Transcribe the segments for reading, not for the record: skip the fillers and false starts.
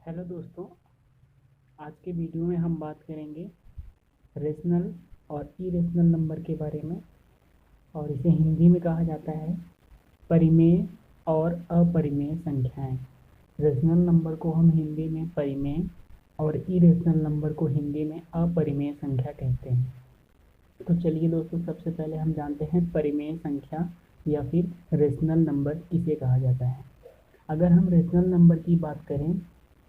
Hello दोस्तों, आज के वीडियो में हम बात करेंगे रेशनल और इरेशनल नंबर के बारे में। और इसे हिंदी में कहा जाता है परिमेय और अपरिमेय संख्याएं। रेशनल नंबर को हम हिंदी में परिमेय और इरेशनल नंबर को हिंदी में अपरिमेय संख्या कहते हैं। तो चलिए दोस्तों, सबसे पहले हम जानते हैं परिमेय संख्या या फिर रेशनल नंबर किसे कहा जाता है। अगर हम रेशनल नंबर की बात करें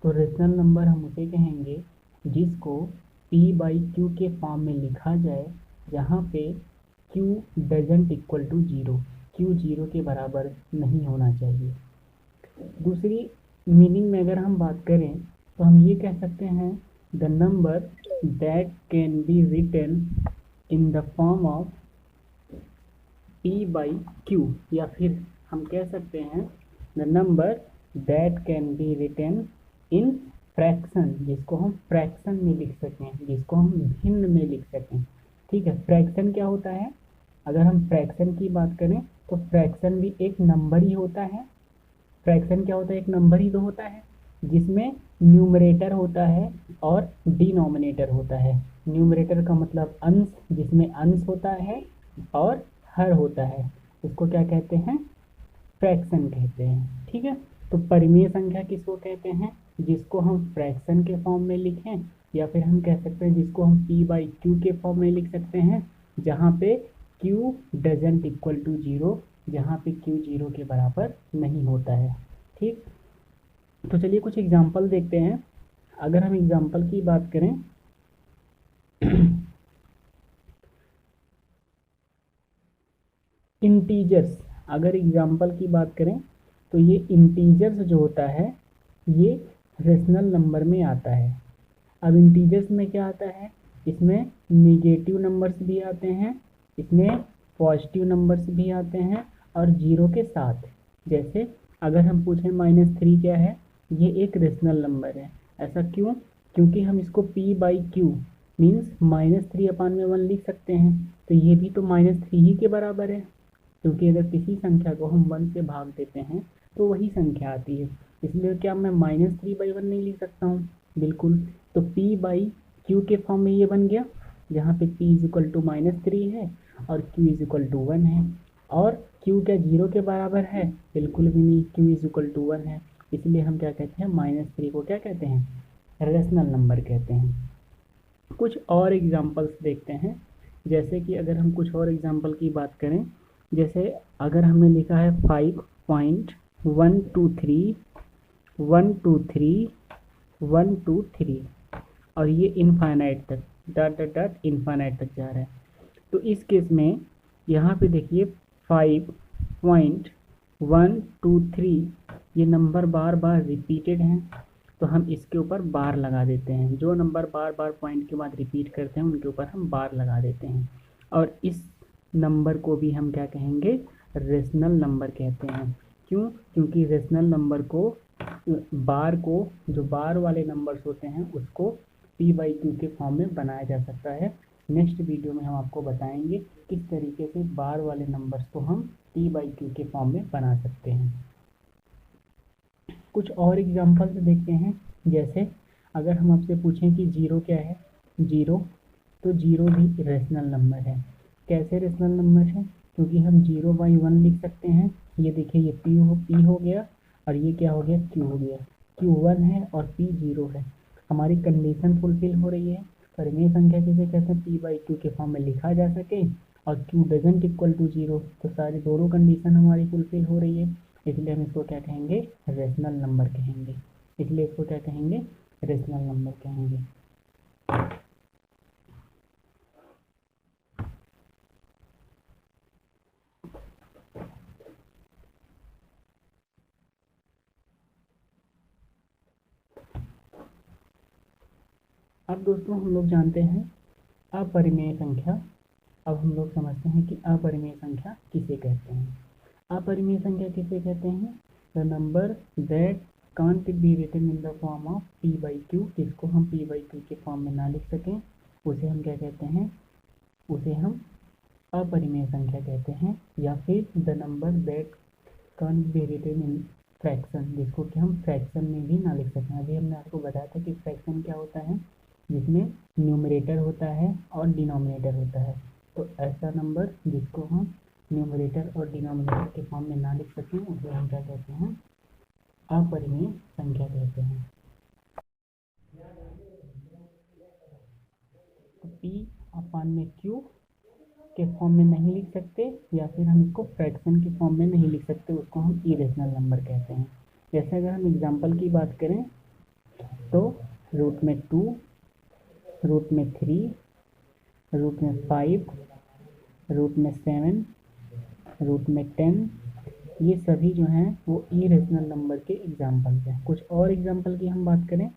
तो रेशनल नंबर हम उसे कहेंगे जिसको p/q के फॉर्म में लिखा जाए, जहाँ पे q doesn't equal to zero, q zero के बराबर नहीं होना चाहिए। दूसरी मीनिंग में अगर हम बात करें तो हम ये कह सकते हैं the number that can be written in the form of p/q, या फिर हम कह सकते हैं the number that can be written in fraction, जिसको हम फ्रैक्शन में लिख सकें, जिसको हम भिन्न में लिख सकें। ठीक है, फ्रैक्शन क्या होता है? अगर हम फ्रैक्शन की बात करें तो फ्रैक्शन भी एक नंबर ही होता है। फ्रैक्शन क्या होता है? एक नंबर ही तो होता है जिसमें न्यूमरेटर होता है और डिनोमिनेटर होता है। न्यूमरेटर का मतलब अंश, जिसमें अंश होता है, और हर होता है, उसको क्या कहते हैं? फ्रैक्शन कहते हैं। ठीक है, तो परिमेय संख्या किसको कहते हैं? जिसको हम फ्रैक्शन के फॉर्म में लिखें, या फिर हम कह सकते हैं जिसको हम p/q के फॉर्म में लिख सकते हैं, जहाँ पे q doesn't equal to zero, जहाँ पे q जीरो के बराबर नहीं होता है। ठीक, तो चलिए कुछ एग्जाम्पल देखते हैं। अगर हम एग्जाम्पल की बात करें इंटीजर्स, अगर एग्जाम्पल की बात करें तो ये इंटीजर्स जो होता है ये रेशनल नंबर में आता है। अब इंटीजर्स में क्या आता है? इसमें निगेटिव नंबर्स भी आते हैं, इसमें पॉजिटिव नंबर्स भी आते हैं, और जीरो के साथ। जैसे अगर हम पूछें -3 क्या है, ये एक रेशनल नंबर है। ऐसा क्यों? क्योंकि हम इसको p/q मीन्स -3/1 लिख सकते हैं, तो ये भी तो -3 ही के बराबर है। क्योंकि अगर किसी संख्या को हम 1 से भाग देते हैं तो वही संख्या आती है, इसलिए क्या मैं -3/1 नहीं लिख सकता हूँ? बिल्कुल। तो p/q के फॉर्म में ये बन गया, जहाँ पे p = -3 है और q = 1 है। और q क्या जीरो के बराबर है? बिल्कुल भी नहीं, q = 1 है। इसलिए हम क्या कहते हैं? -3 को क्या कहते हैं? रेशनल नंबर कहते हैं। कुछ और एग्जांपल्स देखते हैं। जैसे कि अगर हम कुछ और एग्जांपल की बात करें, जैसे अगर हमने लिखा है 5.123 123 123, और ये इनफाइनाइट तक डॉट इनफाइनाइट तक जा रहा है, तो इस केस में यहाँ पे देखिए 5.123 ये नंबर बार बार रिपीटेड हैं, तो हम इसके ऊपर बार लगा देते हैं। जो नंबर बार बार पॉइंट के बाद रिपीट करते हैं उनके ऊपर हम बार लगा देते हैं, और इस नंबर को भी हम क्या कहेंगे? रेशनल नंबर कहते हैं। क्यों? क्योंकि रेशनल नंबर को जो बार वाले नंबर्स होते हैं उसको p/q के फॉर्म में बनाया जा सकता है। नेक्स्ट वीडियो में हम आपको बताएंगे किस तरीके से बार वाले नंबर्स को हम p/q के फॉर्म में बना सकते हैं। कुछ और एग्जांपल्स देखते हैं। जैसे अगर हम आपसे पूछें कि जीरो क्या है? जीरो, तो जीरो भी रेशनल नंबर है। कैसे रेशनल नंबर है? क्योंकि हम 0/1 लिख सकते हैं। ये देखिए, ये p हो गया, और ये क्या हो गया? q हो गया। q 1 है और p 0 है। हमारी कंडीशन फुलफिल हो रही है। परिमेय संख्या किसे कहते हैं? p/q के फॉर्म में लिखा जा सके और q doesn't equal to zero, तो सारी दोनों कंडीशन हमारी फुलफिल हो रही है, इसलिए हम इसको क्या कहेंगे? रेशनल नंबर कहेंगे। इसलिए इसको क्या कहेंगे? रेशनल नंबर कहेंगे। अब दोस्तों हम लोग जानते हैं अपरिमेय संख्या। अब हम लोग समझते हैं कि अपरिमेय संख्या किसे कहते हैं। अपरिमेय संख्या किसे कहते हैं? The number that can't be written in the form of p/q, जिसको हम p/q के फॉर्म में ना लिख सकें, उसे हम क्या कहते हैं? उसे हम अपरिमेय संख्या कहते हैं। या फिर the number that can't be written in fraction, जिसको कि हम फ्रैक्शन में भी ना लिख सकें। अभी हमने आपको बताया था कि फ्रैक्शन क्या होता है, जिसमें न्यूमरेटर होता है और डिनोमिनेटर होता है। तो ऐसा नंबर जिसको हम न्यूमरेटर और डिनोमिनेटर के फॉर्म में ना लिख सकें उसे हम क्या कहते हैं, अपरिमेय संख्या कहते हैं। तो पी अपान में क्यू के फॉर्म में नहीं लिख सकते, या फिर हम इसको फ्रैक्शन के फॉर्म में नहीं लिख सकते, उसको हम इरेशनल नंबर कहते हैं। जैसे अगर हम एग्जांपल की बात करें तो रूट में 2, रूट में 3, रूट में 5, रूट में 7, रूट में 10, ये सभी जो हैं वो इरेशनल नंबर के एग्जाम्पल्स हैं। कुछ और एग्जाम्पल की हम बात करें,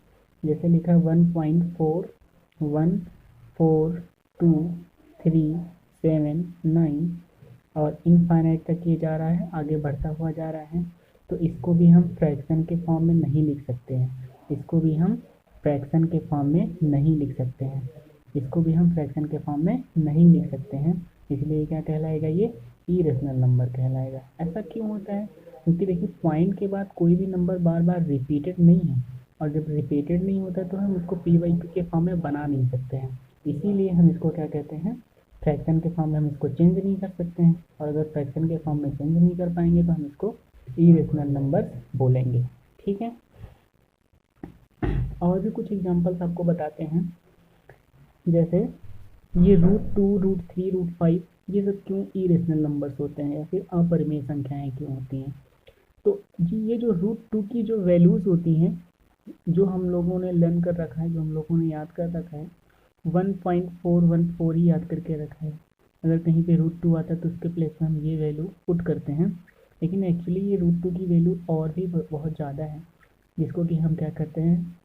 जैसे लिखा 1.4, 1, 4, 2, 3, 7, 9 और इनफाइनाइट तक ये जा रहा है, आगे बढ़ता हुआ जा रहा है। तो इसको भी हम फ्रैक्शन के फॉर्म में नहीं लिख सकते हैं, इसको भी हम फ्रैक्शन के फॉर्म में नहीं लिख सकते हैं, इसको भी हम फ्रैक्शन के फॉर्म में नहीं लिख सकते हैं। इसलिए क्या कहलाएगा, ये इरेशनल नंबर कहलाएगा। ऐसा क्यों होता है, क्योंकि देखिए पॉइंट के बाद कोई भी नंबर बार बार रिपीटेड नहीं है, और जब रिपीटेड नहीं होता तो हम उसको पी वाई क्यू के फॉर्म में बना नहीं सकते हैं। इसीलिए हम इसको क्या कहते हैं, फ्रैक्शन के फॉर्म में हम इसको चेंज नहीं कर सकते हैं, और अगर फ्रैक्शन के फॉर्म में चेंज नहीं कर पाएंगे तो हम इसको इरेशनल नंबर बोलेंगे। ठीक है, और भी कुछ एग्जांपल्स आपको बताते हैं। जैसे ये √2, √3, √5 ये सब क्यों इरेशनल नंबर्स होते हैं, या फिर अपरिमेय संख्याएं क्यों होती हैं। तो जी ये जो √2 की जो वैल्यूज़ होती हैं, जो हम लोगों ने लर्न कर रखा है, जो हम लोगों ने याद कर रखा है, 1.414 ही याद करके रखा है। अगर कहीं पे √2 आता है तो उसके प्लेस में हम ये वैल्यू पुट करते हैं, लेकिन एक्चुअली ये √2 की वैल्यू और भी बहुत ज़्यादा है, जिसको कि हम क्या करते हैं,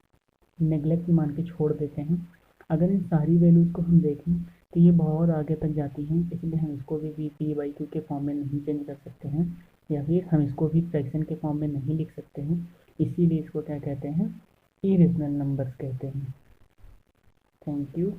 नेगलेक्ट मान के छोड़ देते हैं। अगर इन सारी वैल्यूज़ को हम देखें तो ये बहुत आगे तक जाती हैं, इसलिए हम इसको भी पी बाई क्यू के फॉर्म में नहीं चेंज कर सकते हैं, या फिर हम इसको भी फ्रैक्शन के फॉर्म में नहीं लिख सकते हैं। इसीलिए इसको क्या कहते हैं, इरेशनल नंबर्स कहते हैं। Thank you.